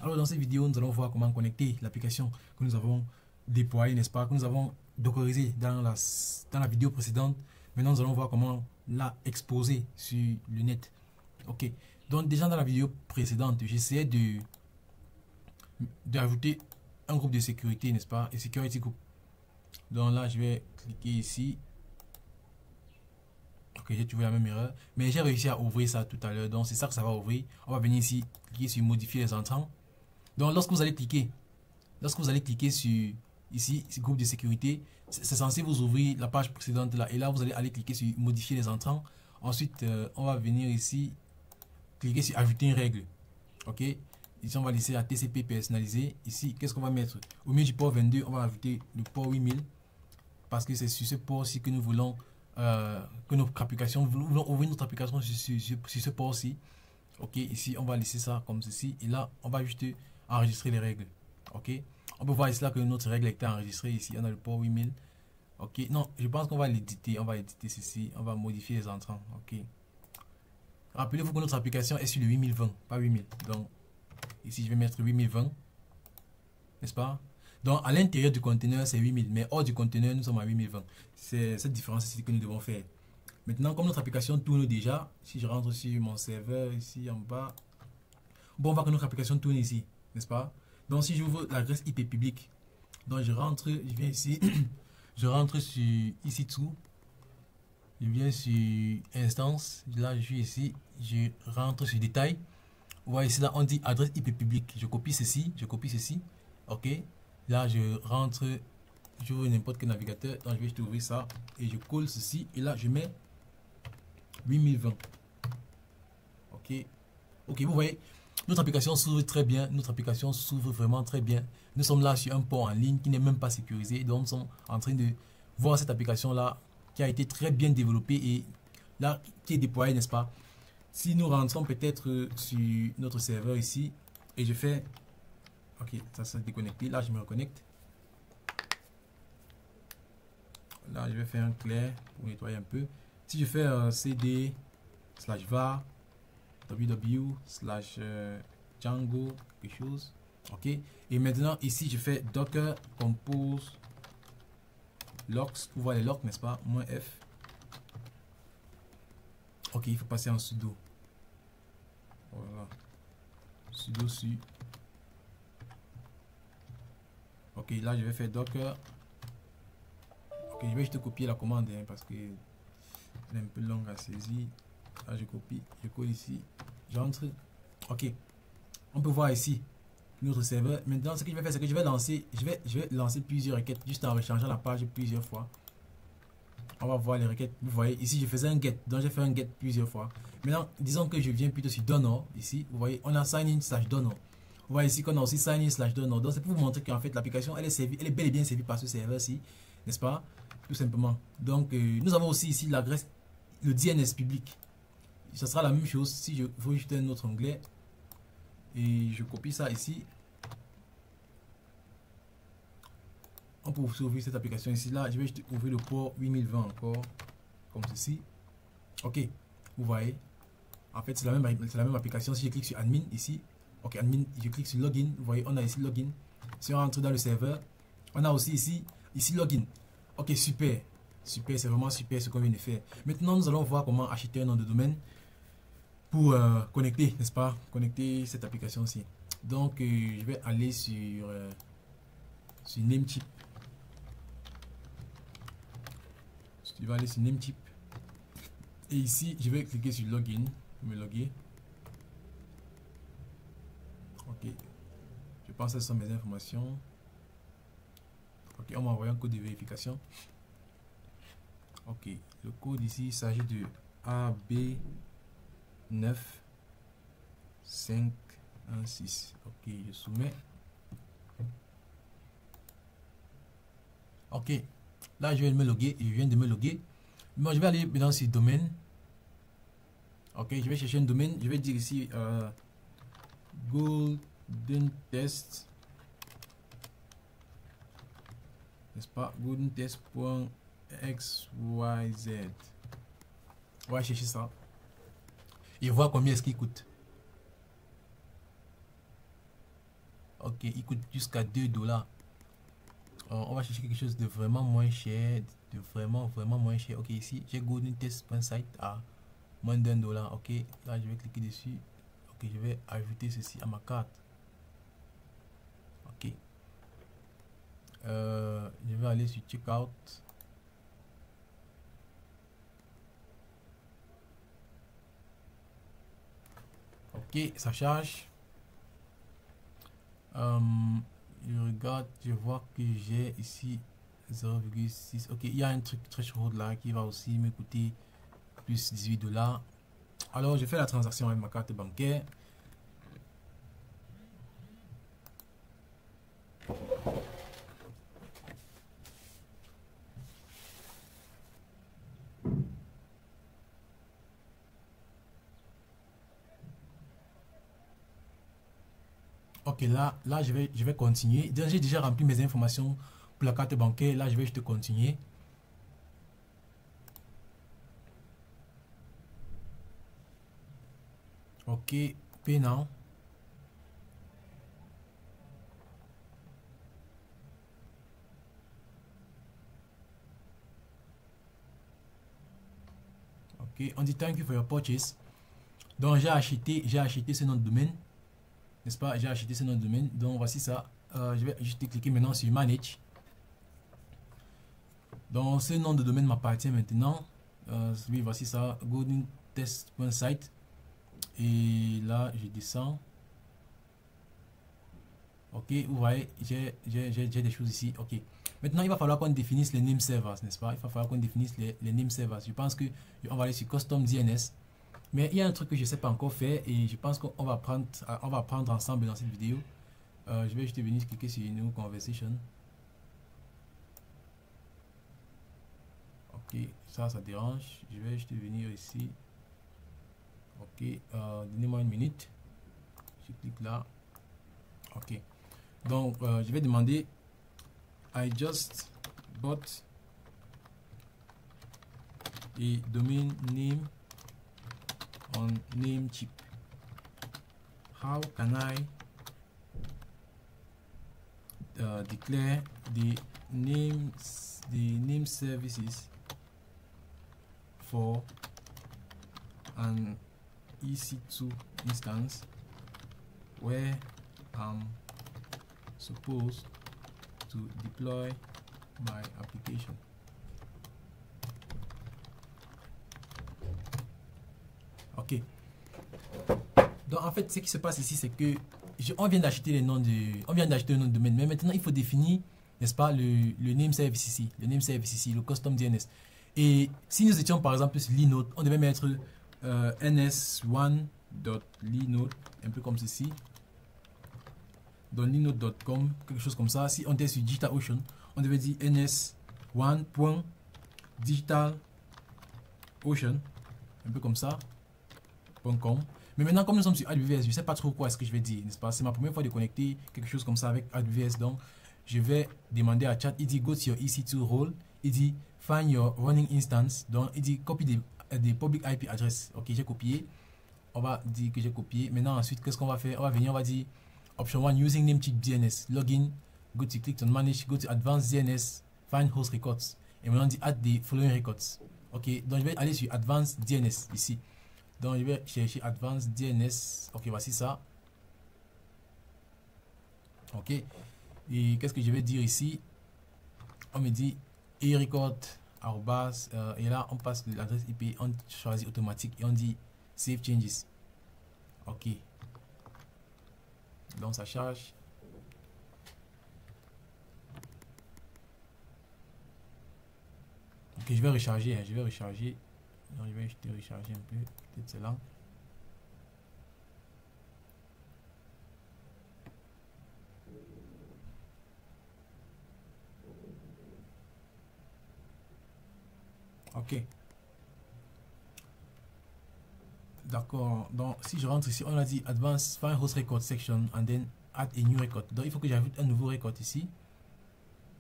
Alors dans cette vidéo, nous allons voir comment connecter l'application que nous avons déployée, n'est-ce pas, que nous avons dockerisée dans la vidéo précédente. Maintenant, nous allons voir comment la exposer sur le net. Ok, donc déjà dans la vidéo précédente, j'essayais d'ajouter un groupe de sécurité, n'est-ce pas, et security group. Donc là, je vais cliquer ici. Ok, j'ai trouvé la même erreur, mais j'ai réussi à ouvrir ça tout à l'heure, donc c'est ça que ça va ouvrir. On va venir ici, cliquer sur modifier les entrants. Donc lorsque vous allez cliquer sur ici, ce groupe de sécurité, c'est censé vous ouvrir la page précédente là, et là vous allez aller cliquer sur modifier les entrants. Ensuite, on va venir ici, cliquer sur ajouter une règle. Ok, ici on va laisser la TCP personnalisée. Ici, qu'est-ce qu'on va mettre? Au milieu du port 22, on va ajouter le port 8000, parce que c'est sur ce port-ci que nous voulons que notre application, nous voulons ouvrir notre application sur ce port-ci. Ok, ici on va laisser ça comme ceci, et là on va juste enregistrer les règles. Ok, on peut voir ici là que notre règle a été enregistrée. Ici on a le port 8000. Ok, non, je pense qu'on va l'éditer. On va éditer ceci, on va modifier les entrants. Ok, rappelez-vous que notre application est sur le 8020, pas 8000. Donc ici je vais mettre 8020, n'est-ce pas? Donc à l'intérieur du conteneur c'est 8000, mais hors du conteneur nous sommes à 8020. C'est cette différence ici que nous devons faire. Maintenant, comme notre application tourne déjà, si je rentre sur mon serveur ici en bas, bon, on voit que notre application tourne ici, n'est-ce pas? Donc si j'ouvre l'adresse IP publique, donc je rentre, je viens ici, je rentre sur ici tout, je viens sur instance, là je suis ici, je rentre sur détail. Vous voyez ici là on dit adresse IP publique, je copie ceci, ok, là je rentre, j'ouvre n'importe quel navigateur, donc je vais juste ouvrir ça et je colle ceci, et là je mets 8020. Ok, vous voyez, notre application s'ouvre très bien, notre application s'ouvre vraiment très bien. Nous sommes là sur un port en ligne qui n'est même pas sécurisé, donc nous sommes en train de voir cette application là qui a été très bien développée et là qui est déployée, n'est-ce pas? Si nous rentrons peut-être sur notre serveur ici et je fais, ok, ça s'est déconnecté, là je me reconnecte, là je vais faire un clair pour nettoyer un peu. Si je fais cd/var www/django quelque chose, ok, et maintenant ici je fais docker compose locks pour voir les locks, n'est-ce pas, -f. Ok, il faut passer en sudo, voilà, sudo su. Ok, là je vais faire docker. Ok, je vais juste copier la commande parce que elle est un peu longue à saisir. Là je copie, je colle ici, j'entre. Ok, on peut voir ici notre serveur. Maintenant ce que je vais faire, c'est que je vais lancer plusieurs requêtes juste en rechangeant la page plusieurs fois. On va voir les requêtes. Vous voyez ici je faisais un get, donc j'ai fait un get plusieurs fois. Maintenant disons que je viens plutôt sur donor. Ici vous voyez on a sign in/donor. Vous voyez ici qu'on a aussi sign in/donor. Donc c'est pour vous montrer qu'en fait l'application elle est bel et bien servie par ce serveur ci, n'est-ce pas, tout simplement. Donc nous avons aussi ici l'adresse, le DNS public. Ça sera la même chose si je veux ajouter un autre onglet et je copie ça ici. On peut ouvrir cette application ici. Là je vais juste ouvrir le port 8020 encore comme ceci. Ok, vous voyez en fait c'est la même application. Si je clique sur admin ici, ok, admin, je clique sur login, vous voyez on a ici login. Si on rentre dans le serveur, on a aussi ici login. Ok, super, c'est vraiment super ce qu'on vient de faire. Maintenant nous allons voir comment acheter un nom de domaine pour connecter, n'est-ce pas, connecter cette application ci. Donc je vais aller sur Namecheap. Je vais aller sur Namecheap et ici je vais cliquer sur login, me loguer. Ok, je pense que ce sont mes informations. Ok, on m'a envoyé un code de vérification. Ok, le code ici il s'agit de AB9516. Ok, je soumets. Ok, là je viens de me loguer. Moi je vais aller maintenant sur domaine. Ok, je vais chercher un domaine. Je vais dire ici Golden Test, n'est-ce pas, goldentest.xyz. On va chercher ça et voir combien est-ce qu'il coûte. Ok, il coûte jusqu'à 2 dollars. On va chercher quelque chose de vraiment moins cher, de vraiment moins cher. Ok, ici j'ai Golden Test.site à moins d'$1. Ok, là je vais cliquer dessus. Ok, je vais ajouter ceci à ma carte. Ok, je vais aller sur Checkout. Ok, ça charge. Je regarde, je vois que j'ai ici 0,6. Ok, il y a un truc threshold là qui va aussi me coûter plus 18 dollars. Alors je fais la transaction avec ma carte bancaire. Ok, là je vais continuer. J'ai déjà rempli mes informations pour la carte bancaire. Là, je vais juste continuer. Ok, pay now. Ok, on dit thank you for your purchase. Donc j'ai acheté ce nom de domaine, n'est-ce pas? J'ai acheté ce nom de domaine. Donc voici ça. Je vais juste cliquer maintenant sur manage. Donc ce nom de domaine m'appartient maintenant. Oui, voici ça, Golden Test.site. Et là, je descends. Ok, vous voyez, j'ai des choses ici. Ok. Maintenant, il va falloir qu'on définisse les name servers, n'est-ce pas? Il va falloir qu'on définisse les name servers. Je pense que on va aller sur Custom DNS. Mais il y a un truc que je ne sais pas encore faire et je pense qu'on va prendre ensemble dans cette vidéo. Je vais juste venir cliquer sur New Conversation. Ok, ça dérange. Je vais juste venir ici. Ok, donnez-moi une minute. Je clique là. Ok. Donc, je vais demander I just bought a domain name on Namecheap. How can I declare the name services for an EC2 instance where I'm supposed to deploy my application? Ok. Donc en fait, ce qui se passe ici, c'est que on vient d'acheter le nom de domaine, mais maintenant il faut définir, n'est-ce pas, le name service ici, le custom DNS. Et si nous étions par exemple sur Linode, on devait mettre ns1.linode, un peu comme ceci, dans linode.com, quelque chose comme ça. Si on était sur DigitalOcean, on devait dire ns1.digitalocean, un peu comme ça, .com. Mais maintenant, comme nous sommes sur AWS, je ne sais pas trop quoi est-ce que je vais dire, n'est-ce pas? C'est ma première fois de connecter quelque chose comme ça avec AWS, donc je vais demander à chat. Il dit go to your EC2 role, il dit find your running instance, donc il dit copy des public IP address. Ok, j'ai copié. On va dire que j'ai copié. Maintenant, ensuite, qu'est-ce qu'on va faire? On va venir, on va dire option 1 using Namecheap DNS, login, go to click on manage, go to advanced DNS, find host records. Et maintenant, on dit add the following records. Ok, donc je vais aller sur advanced DNS ici. Donc je vais chercher Advanced DNS. Ok, voici ça. Ok. Et qu'est-ce que je vais dire ici? On me dit e-record et là on passe l'adresse IP, on choisit automatique et on dit save changes. Ok. Donc ça charge. Ok, je vais recharger. Donc je vais juste recharger un peu. Peut-être c'est là. Ok. D'accord. Donc si je rentre ici, on a dit Advanced Find Host Record Section and then add a new record. Donc il faut que j'ajoute un nouveau record ici.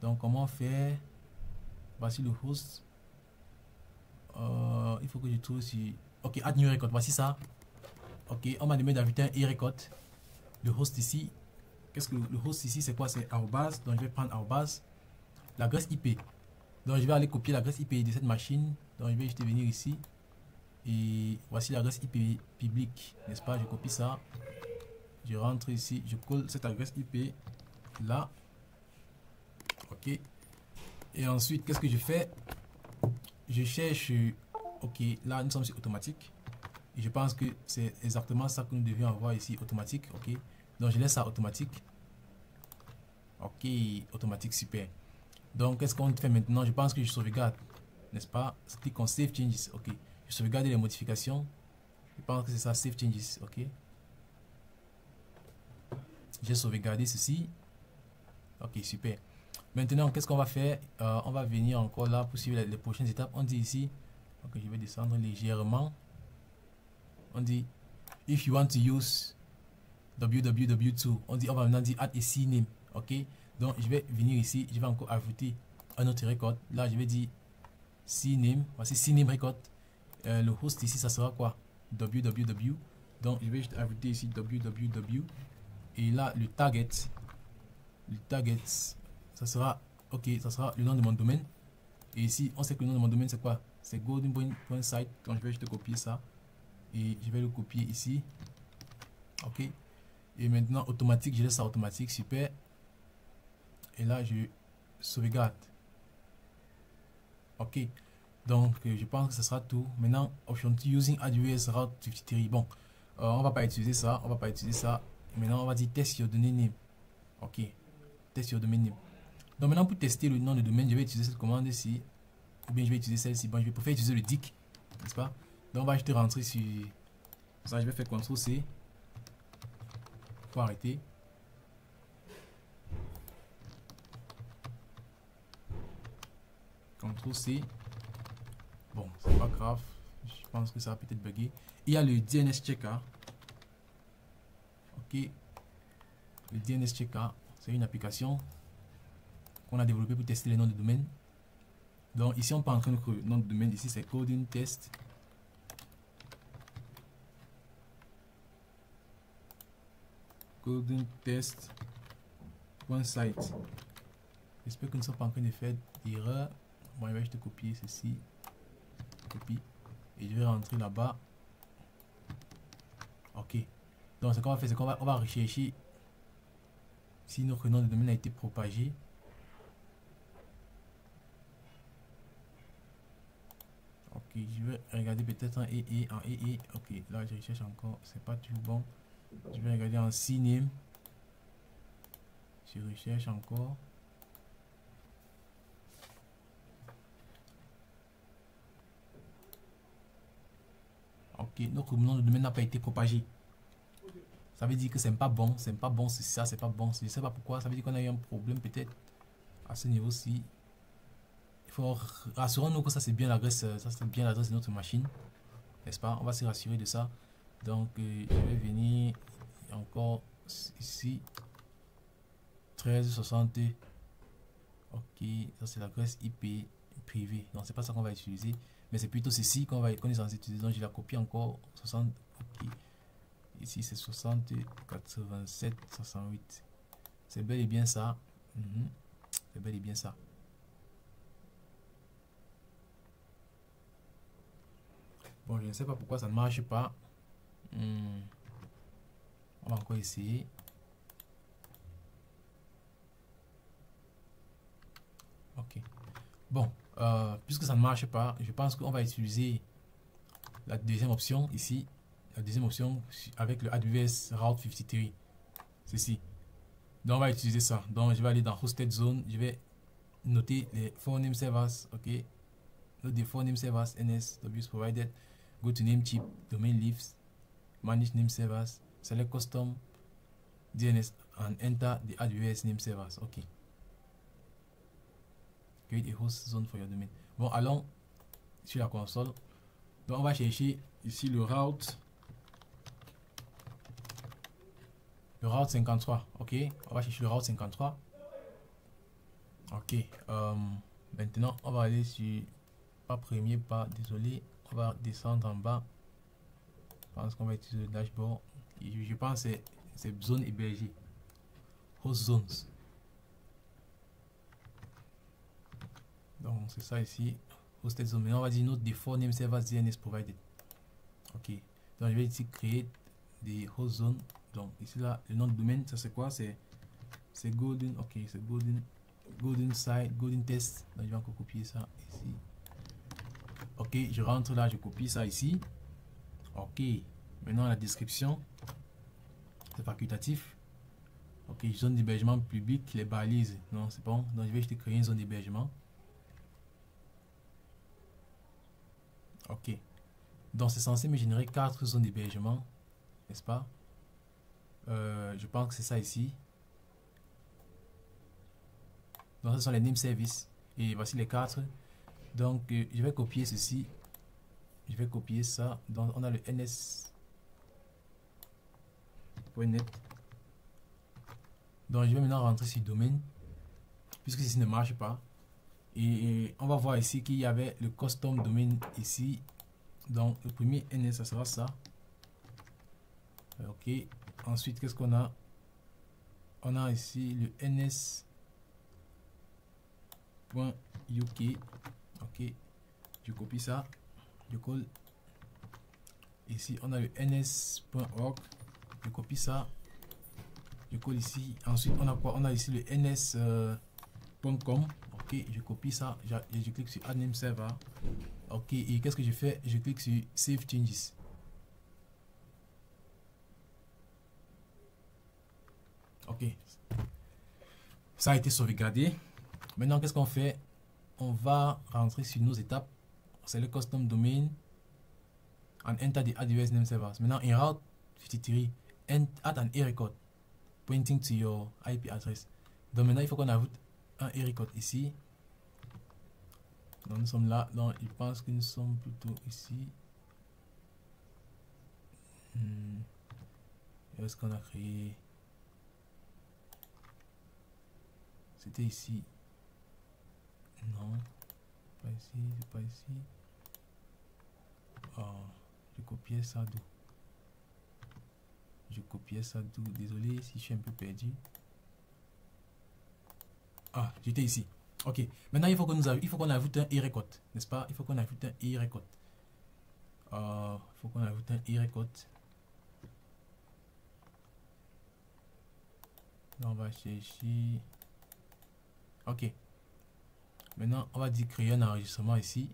Donc comment faire? Voici le host. Il faut que je trouve si. Ok, add new record. Voici ça. Ok, on m'a demandé d'ajouter un e-record. Le host ici. qu'est-ce que le host ici, c'est quoi? C'est arrobase. Donc je vais prendre arrobase, l'adresse IP. Donc je vais aller copier l'adresse IP de cette machine. Donc je vais juste venir ici. Et voici l'adresse IP publique, n'est-ce pas? Je copie ça. Je rentre ici, je colle cette adresse IP là. Ok. Et ensuite, qu'est-ce que je fais? Je cherche. Ok, là nous sommes sur automatique. Et je pense que c'est exactement ça que nous devions avoir ici, automatique. Ok. Donc je laisse ça automatique. Ok, automatique, super. Donc qu'est-ce qu'on fait maintenant? Je pense que je sauvegarde, n'est-ce pas? Je clique en Save Changes. Ok. Je sauvegarde les modifications. Je pense que c'est ça, Save Changes. Ok. J'ai sauvegardé ceci. Ok, super. Maintenant, qu'est-ce qu'on va faire? On va venir encore là pour suivre les prochaines étapes. On dit ici, ok, je vais descendre légèrement. On dit, if you want to use www2, on dit, on va maintenant dire add a CNAME. Ok, donc je vais venir ici, je vais encore ajouter un autre record. Là, je vais dire CNAME. Voici CNAME record. Le host ici, ça sera quoi? www. Donc, je vais juste ajouter ici www. Et là, le target, ça sera, ok, ça sera le nom de mon domaine. Et ici, on sait que le nom de mon domaine, c'est quoi? C'est golden.site. Donc, je vais juste copier ça. Et je vais le copier ici. Ok. Et maintenant, automatique, je laisse ça automatique. Super. Et là, je sauvegarde. Ok. Donc, je pense que ce sera tout. Maintenant, option using AWS Route 53. Bon, on va pas utiliser ça. On va pas utiliser ça. Maintenant, on va dire test your domain name. Ok. Test your domain name. Donc, maintenant, pour tester le nom de domaine, je vais utiliser cette commande ici. Ou bien je vais utiliser celle-ci. Bon, je vais préférer utiliser le DIC. N'est-ce pas? Donc, on va juste rentrer sur ça. Je vais faire CTRL-C. Faut arrêter. CTRL-C. Bon, c'est pas grave. Je pense que ça va peut-être bugger. Il y a le DNS Checker. Ok. Le DNS Checker, c'est une application qu'on a développée pour tester les noms de domaine. Donc ici, on peut entrer notre nom de domaine. Ici, c'est coding test. Coding test.site. J'espère que nous ne sommes pas en train de faire d'erreur. Bon, je vais juste copier ceci. Copie. Et je vais rentrer là-bas. Ok. Donc ce qu'on va faire, c'est qu'on va rechercher si notre nom de domaine a été propagé. Ok, je vais regarder peut-être en EE, en EE. Ok, là je recherche encore, c'est pas tout bon. Je vais regarder en CNAME. Je recherche encore. Ok, notre nom de domaine n'a pas été propagé. Ça veut dire que c'est pas bon, c'est pas bon, c'est ça, c'est pas bon. Je sais pas pourquoi, ça veut dire qu'on a eu un problème peut-être à ce niveau-ci. Il faut rassurer-nous que ça c'est bien l'adresse, ça c'est bien l'adresse de notre machine, n'est-ce pas? On va se rassurer de ça. Donc je vais venir encore ici 1360. Ok, ça c'est l'adresse IP privée. Donc c'est pas ça qu'on va utiliser, mais c'est plutôt ceci qu'on est censé utiliser. Donc je la copie encore 60. Ok. Ici c'est 60 87 68. C'est bel et bien ça. C'est bel et bien ça. Bon, je ne sais pas pourquoi ça ne marche pas. On va encore essayer. Ok. Bon, puisque ça ne marche pas, je pense qu'on va utiliser la deuxième option ici. La deuxième option avec le AWS Route 53. Ceci. Donc on va utiliser ça. Donc je vais aller dans Hosted Zone. Je vais noter les phone servers. Ok. Note the phone servers NS WS provided. Go to Namecheap, domain leaves, manage name servers, select custom DNS and enter the AWS name servers. Ok. Create a host zone for your domain. Bon, allons sur la console. Donc on va chercher ici le route. Le route 53. Ok. On va chercher le route 53. Ok. Maintenant, on va aller sur pas premier pas. Désolé. On va descendre en bas. Je pense qu'on va utiliser le dashboard. Et je pense que c'est zone hébergée. host zones. Donc c'est ça ici, hosted zone. Maintenant on va dire notre default name server DNS provided. Ok, donc je vais ici créer des host zones. Donc ici là, le nom de domaine, ça c'est quoi? C'est golden, ok, c'est golden site, golden test. Donc je vais encore copier ça ici. Ok, je rentre là, je copie ça ici. Ok, maintenant la description, c'est facultatif. Ok, zone d'hébergement public, les balises. Non, c'est bon. Donc je vais juste créer une zone d'hébergement. Ok, donc c'est censé me générer 4 zones d'hébergement, n'est-ce pas? Je pense que c'est ça ici. Donc ce sont les name services et voici les 4. Donc je vais copier ceci, je vais copier ça. Donc on a le ns.net. Donc je vais maintenant rentrer sur domaine puisque ceci ne marche pas. Et on va voir ici qu'il y avait le custom domain ici. Donc le premier ns, ça sera ça. Ok, ensuite qu'est-ce qu'on a? On a ici le ns.uk. Ok, je copie ça, je colle. Ici on a le ns.org, je copie ça, je colle ici. Ensuite on a quoi? On a ici le ns.com. ok, je copie ça, je clique sur add name server. Ok, et qu'est-ce que je fais? Je clique sur save changes. Ok, ça a été sauvegardé. Maintenant qu'est-ce qu'on fait? On va rentrer sur nos étapes. C'est le custom domain and enter the AWS name servers. Maintenant in route 53 and add an area code pointing to your IP address. Donc maintenant il faut qu'on ajoute un area code ici. Donc nous sommes là. Donc je pense que nous sommes plutôt ici. Est-ce qu'on a créé? C'était ici. Non, pas ici, c'est pas ici. Oh, je copiais ça d'où? Je copiais ça d'où? Désolé si je suis un peu perdu. Ah, j'étais ici. Ok, maintenant il faut qu'on ajoute un e-record, n'est-ce pas? Il faut qu'on ajoute un e-record. Il faut qu'on ajoute un e-record. On va chercher. Ok. Maintenant, on va dire créer un enregistrement ici.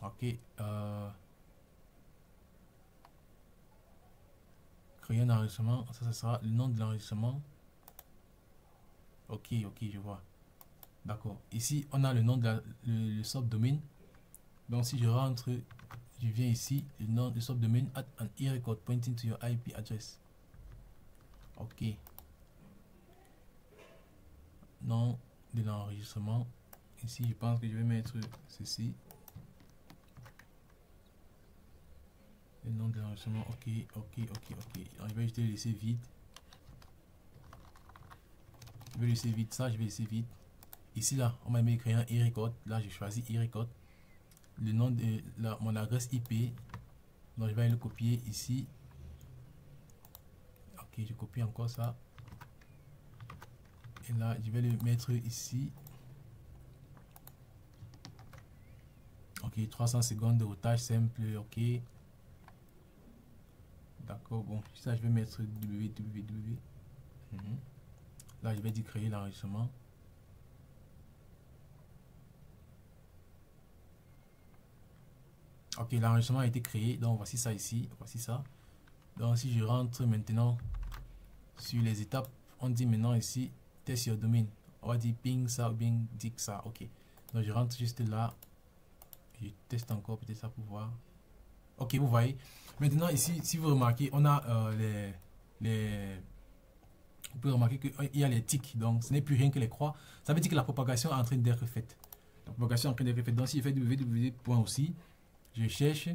Ok. Créer un enregistrement. Ça, ce sera le nom de l'enregistrement. Ok, ok, je vois. D'accord. Ici, on a le nom de le subdomain. Donc, si je rentre, je viens ici, le nom du subdomain, add an e-record pointing to your IP address. Ok. Nom de l'enregistrement. Ici, je pense que je vais mettre ceci. Le nom de l'enregistrement. Ok, ok, ok, ok. Alors, je vais juste le laisser vide. Je vais laisser vide ça, je vais laisser vide. Ici, là, on m'a mis créer un e-record. Là, j'ai choisi e-record. Le nom de mon adresse IP. Donc, je vais le copier ici. Ok, je copie encore ça. Et là, je vais le mettre ici. Ok, 300 secondes de routage simple. Ok. D'accord, bon, ça je vais mettre www. Là, je vais dire créer l'enregistrement. Ok, l'enregistrement a été créé. Donc, voici ça ici. Voici ça. Donc, si je rentre maintenant sur les étapes, on dit maintenant ici, test your domain. On va dire ping ça ou bien dit ça. Ok. Donc, je rentre juste là. Je teste encore peut-être ça pour voir. Ok, vous voyez. Maintenant, ici, si vous remarquez, on a vous pouvez remarquer qu'il y a les tics. Donc, ce n'est plus rien que les croix. Ça veut dire que la propagation est en train d'être faite. La propagation est en train d'être faite. Donc, si je fais www. aussi, je cherche,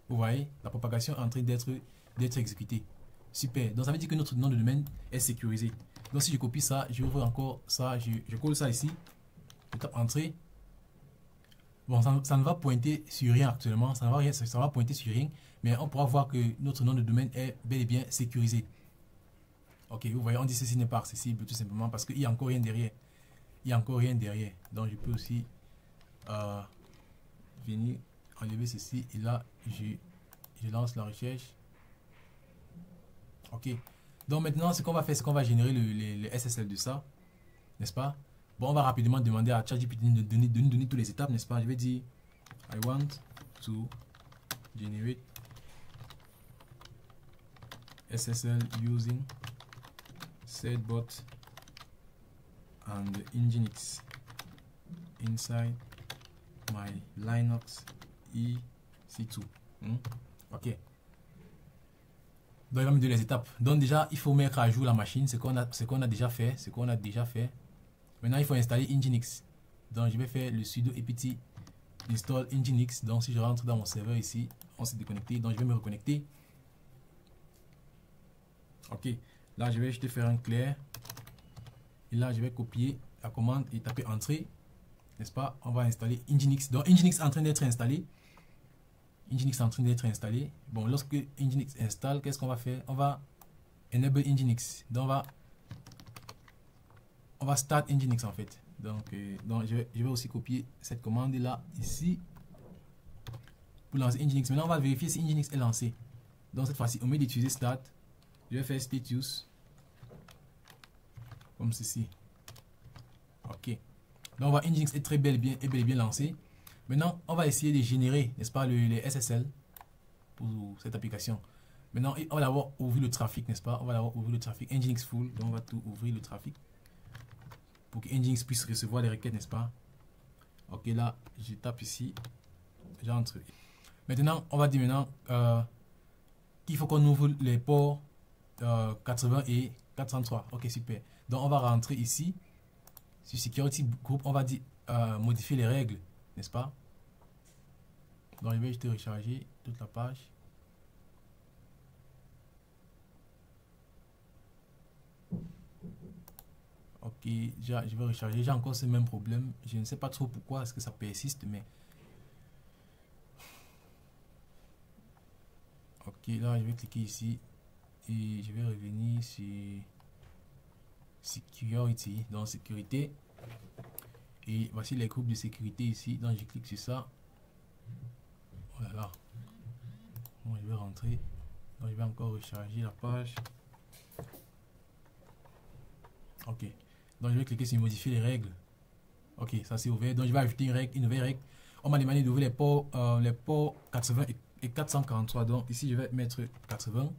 vous voyez, la propagation est en train d'être exécutée. Super. Donc, ça veut dire que notre nom de domaine est sécurisé. Donc, si je copie ça, j'ouvre encore ça, je colle ça ici. Je tape entrée. Bon, ça ne va pointer sur rien actuellement, ça va pointer sur rien, mais on pourra voir que notre nom de domaine est bel et bien sécurisé. Ok, vous voyez, on dit ceci n'est pas accessible tout simplement parce qu'il n'y a encore rien derrière. Il n'y a encore rien derrière. Donc je peux aussi venir enlever ceci et là je lance la recherche. Ok. Donc maintenant ce qu'on va faire, c'est qu'on va générer le SSL de ça, n'est-ce pas? Bon, on va rapidement demander à ChatGPT de nous donner toutes les étapes, n'est-ce pas? Je vais dire I want to generate SSL using Certbot and Nginx inside my Linux EC2. Ok. Donc il va me donner les étapes. Donc déjà il faut mettre à jour la machine, ce qu'on a déjà fait, Maintenant il faut installer Nginx. Donc je vais faire le sudo apt install Nginx. Donc si je rentre dans mon serveur ici, on s'est déconnecté, donc je vais me reconnecter. Ok, là je vais juste faire un clair et là je vais copier la commande et taper entrée, n'est-ce pas? On va installer Nginx. Donc Nginx est en train d'être installé. Bon, lorsque Nginx installe, qu'est-ce qu'on va faire? On va enable Nginx. Donc on va start Nginx en fait. Donc je vais aussi copier cette commande là ici pour lancer Nginx. Maintenant on va vérifier si Nginx est lancé. Donc cette fois-ci, au lieu d'utiliser start, je vais faire status comme ceci. Ok. Donc on voit Nginx est bel et bien lancé. Maintenant, on va essayer de générer, n'est-ce pas, les SSL pour cette application. Maintenant, on va d'abord ouvrir le trafic, n'est-ce pas? On va d'abord ouvrir le trafic Nginx full. Donc on va tout ouvrir le trafic pour que Nginx puisse recevoir les requêtes, n'est-ce pas? Ok, là, je tape ici, j'entre. Maintenant, on va dire qu'il faut qu'on ouvre les ports 80 et 403. Ok, super. Donc on va rentrer ici sur Security Group. On va dire modifier les règles, n'est-ce pas? Donc je vais juste recharger toute la page. Ok, je vais recharger. J'ai encore ce même problème. Je ne sais pas trop pourquoi est-ce que ça persiste, mais ok, là je vais cliquer ici et je vais revenir sur Security, dans sécurité, et voici les groupes de sécurité ici. Donc je clique sur ça. Voilà. Bon, je vais rentrer. Donc je vais encore recharger la page. Ok. Donc je vais cliquer sur modifier les règles. Ok, ça c'est ouvert. Donc je vais ajouter une nouvelle règle. On m'a demandé d'ouvrir les ports 80 et 443. Donc ici je vais mettre 80,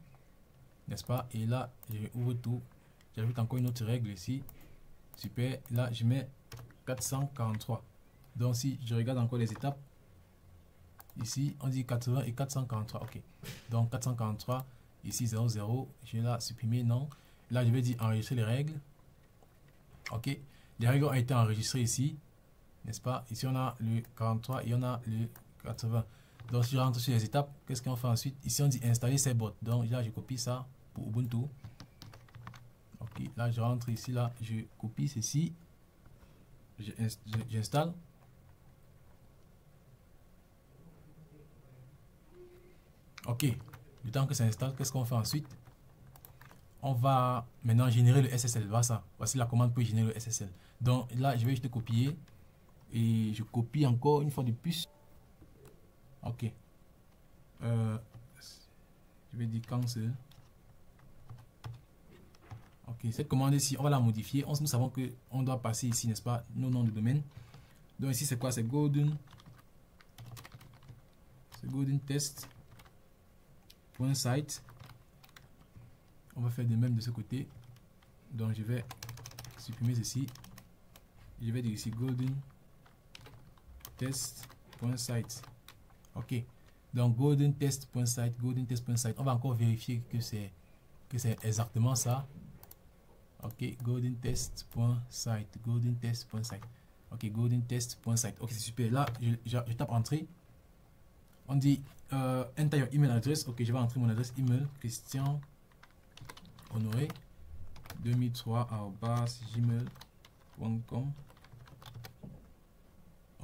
n'est-ce pas? Et là je ouvre tout. J'ajoute encore une autre règle ici. Super. Là je mets 443. Donc si je regarde encore les étapes, ici on dit 80 et 443. Ok. Donc 443, ici 00. Je vais là supprimer, non. Là je vais dire enregistrer les règles. Ok. Les règles ont été enregistrées ici, n'est-ce pas? Ici on a le 43 et on a le 80. Donc si je rentre sur les étapes, qu'est-ce qu'on fait ensuite? Ici on dit installer Certbot. Donc là je copie ça pour Ubuntu. Ok, là je rentre ici, là je copie ceci, j'installe. Ok, du temps que ça installe, qu'est-ce qu'on fait ensuite? On va maintenant générer le SSL. Voici la commande pour générer le SSL. Donc là je vais juste copier et je copie encore une fois de plus. Ok, je vais dire cancel. Ok, cette commande ici, on va la modifier. Nous savons que on doit passer ici, n'est-ce pas, nos noms de domaine. Donc ici c'est quoi? C'est golden test.site. On va faire de même de ce côté. Donc je vais supprimer ceci. Je vais dire ici golden test.site. Ok, donc golden test.site. On va encore vérifier que c'est exactement ça. Ok, golden test.site. Ok, golden test.site. Ok, c'est super. Là je tape entrée. On dit enter your email address. Ok, je vais entrer mon adresse email, Christian Honoré 2003@gmail.com.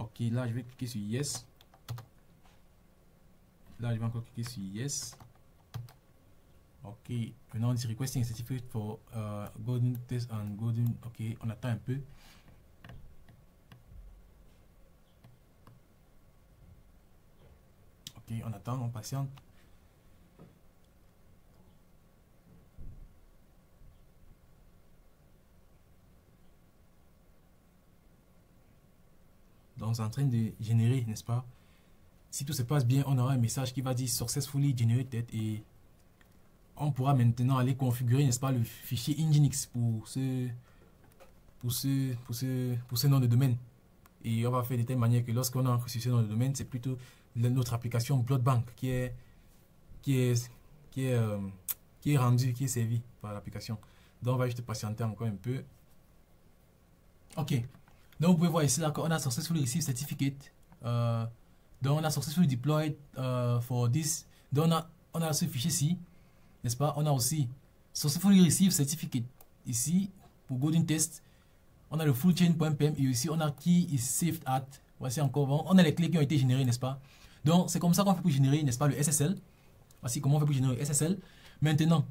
ok, là je vais cliquer sur yes. Là je vais encore cliquer sur yes. Ok, maintenant on dit requesting a certificate for golden test and golden. Ok, on attend un peu. Ok, on attend, on patiente. Donc c'est en train de générer, n'est-ce pas? Si tout se passe bien, on aura un message qui va dire successfully generated et on pourra maintenant aller configurer, n'est-ce pas, le fichier Nginx pour ce nom de domaine. Et on va faire de telle manière que lorsqu'on a reçu ce nom de domaine, c'est plutôt notre application Bloodbank qui est rendue, qui est servie par l'application. Donc on va juste patienter encore un peu. Ok. Donc vous pouvez voir ici là qu'on a successfully received certificate. Donc on a successfully deployed for this. Donc on a ce fichier-ci, n'est-ce pas? On a aussi successfully received certificate ici pour Golden Test. On a le fullchain.pem et ici on a key is saved at. Voici encore, on a les clés qui ont été générées, n'est-ce pas? Donc c'est comme ça qu'on fait pour générer, n'est-ce pas, le SSL. Voici comment on fait pour générer le SSL. Maintenant,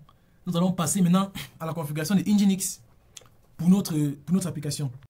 nous allons passer maintenant à la configuration de Nginx pour notre application.